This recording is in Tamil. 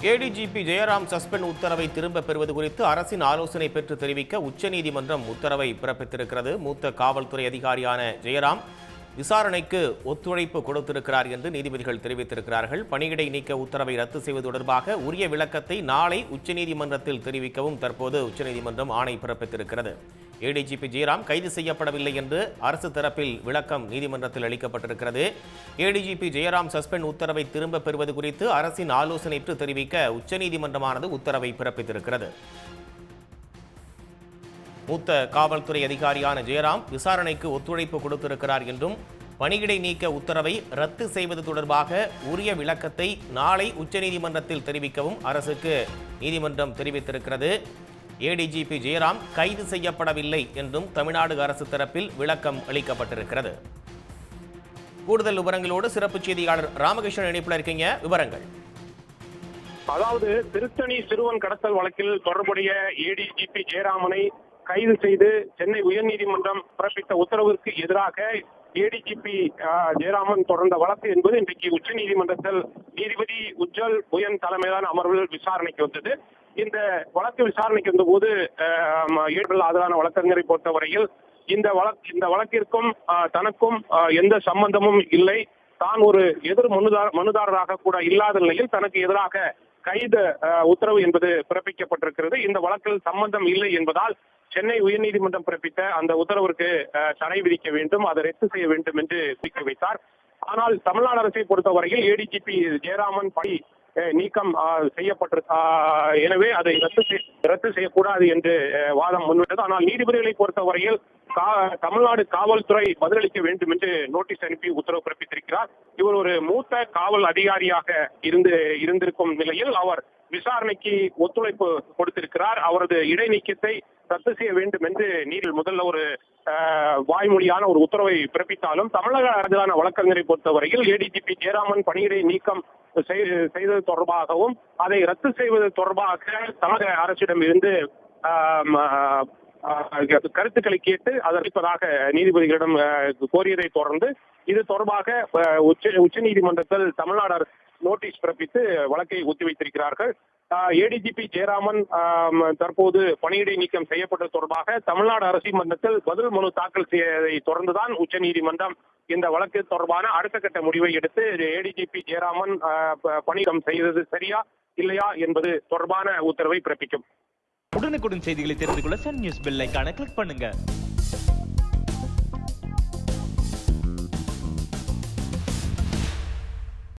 ஏடிஜிபி ஜெயராம் சஸ்பெண்ட் உத்தரவை திரும்பப் பெறுவது குறித்து அரசின் ஆலோசனை பெற்று தெரிவிக்க உச்சநீதிமன்றம் உத்தரவை பிறப்பித்திருக்கிறது. மூத்த காவல்துறை அதிகாரியான ஜெயராம் விசாரணைக்கு ஒத்துழைப்பு கொடுத்திருக்கிறார் என்று நீதிபதிகள் தெரிவித்திருக்கிறார்கள். பணியிடை நீக்க உத்தரவை ரத்து செய்வது தொடர்பாக உரிய விளக்கத்தை நாளை உச்சநீதிமன்றத்தில் தெரிவிக்கவும் தற்போது உச்சநீதிமன்றம் ஆணை பிறப்பித்திருக்கிறது. ஏடிஜிபி ஜெயராம் கைது செய்யப்படவில்லை என்று அரசு தரப்பில் விளக்கம் நீதிமன்றத்தில் அளிக்கப்பட்டிருக்கிறது. ஏடிஜிபி ஜெயராம் சஸ்பெண்ட் உத்தரவை திரும்பப் பெறுவது குறித்து அரசின் ஆலோசனை தெரிவிக்க உச்சநீதிமன்றமானது உத்தரவை பிறப்பித்திருக்கிறது. மூத்த காவல்துறை அதிகாரியான ஜெயராம் விசாரணைக்கு ஒத்துழைப்பு கொடுத்திருக்கிறார் என்றும் பணியிடை நீக்க உத்தரவை ரத்து செய்வது தொடர்பாக உரிய விளக்கத்தை நாளை உச்சநீதிமன்றத்தில் தெரிவிக்கவும் அரசுக்கு நீதிமன்றம் தெரிவித்திருக்கிறது. ஏடிஜிபி ஜெயராம் கைது செய்யப்படவில்லை என்றும் தமிழ்நாடு அரசு தரப்பில் விளக்கம் அளிக்கப்பட்டிருக்கிறது. கூடுதல் விவரங்களோடு சிறப்பு செய்தியாளர் ராமகிருஷ்ணன் இணைப்பில் இருக்கீங்க. விவரங்கள். அதாவது திருத்தணி சிறுவன் கடத்தல் வழக்கில் தொடர்புடைய ஏடிஜிபி ஜெயராமனை கைது செய்து சென்னை உயர்நீதிமன்றம் பிறப்பித்த உத்தரவிற்கு எதிராக ஏடிஜிபி ஜெயராமன் தொடர்ந்த வழக்கு என்பது இன்றைக்கு உச்சநீதிமன்றத்தில் நீதிபதி உஜ்ஜல் புயன் தலைமையிலான அமர்வில் விசாரணைக்கு வந்தது. இந்த வழக்கு விசாரணைக்கு வந்தபோது ஆஜரான வழக்கறிஞரை பொறுத்தவரையில் இந்த வழக்கிற்கும் தனக்கும் எந்த சம்பந்தமும் இல்லை, தான் ஒரு எதிர் மனுதாரராக கூட இல்லாத நிலையில் தனக்கு எதிராக கைது உத்தரவு என்பது பிறப்பிக்கப்பட்டிருக்கிறது. இந்த வழக்கில் சம்பந்தம் இல்லை என்பதால் சென்னை உயர்நீதிமன்றம் பிறப்பித்த அந்த உத்தரவிற்கு தடை விதிக்க வேண்டும், அதை ரத்து செய்ய வேண்டும் என்று கோரிக்கை வைத்தார். ஆனால் தமிழ்நாடு அரசை பொறுத்தவரையில் ஏடிஜிபி ஜெயராமன் பணி நீக்கம் செய்யப்பட்டிருக்க, எனவே அதை ரத்து செய்யக்கூடாது என்று வாதம் முன்வைத்தது. ஆனால் நீதிபதிகளை பொறுத்தவரையில் தமிழ்நாடு காவல்துறை பதிலளிக்க வேண்டும் என்று நோட்டீஸ் அனுப்பி உத்தரவு பிறப்பித்திருக்கிறார். இவர் ஒரு மூத்த காவல் அதிகாரியாக இருந்திருக்கும் நிலையில் அவர் விசாரணைக்கு ஒத்துழைப்பு கொடுத்திருக்கிறார். அவரது இடைநீக்கத்தை ரத்து செய்ய வேண்டும் என்று நீதில் முதல்ல ஒரு வாய்மொழியான ஒரு உத்தரவை பிறப்பித்தாலும் தமிழக அரசான வழக்கறிஞரை பொறுத்தவரையில் ஏடிஜிபி ஜெயராமன் பணியிடை நீக்கம் செய்தது தொடர்பாகவும் அதை ரத்து செய்வது தொடர்பாக தமிழக அரசிடம் இருந்து கருத்துக்களை கேட்டு அதற்காக நீதிபதிகளிடம் கோரியதை தொடர்ந்து இது தொடர்பாக உச்ச நீதிமன்றத்தில் தமிழ்நாடு அரசு நோட்டீஸ் பிறப்பித்து வழக்கை ஒத்திவைத்திருக்கிறார்கள். ஏடிஜிபி ஜெயராமன் தற்போது பணியிடை நீக்கம் செய்யப்பட்டது தொடர்பாக தமிழ்நாடு அரசு மன்றத்தில் பதில் மனு தாக்கல் செய்ததை தொடர்ந்துதான் உச்சநீதிமன்றம் இந்த வழக்கு தொடர்பான அடுத்த கட்ட முடிவை எடுத்து ஏடிஜிபி ஜெயராமன் பணியிடம் செய்தது சரியா இல்லையா என்பது தொடர்பான உத்தரவை பிறப்பிக்கும். உடனுக்குடன் செய்திகளை தெரிந்து கொள்ள சன் நியூஸ் பெல் ஐகானை கிளிக் பண்ணுங்க.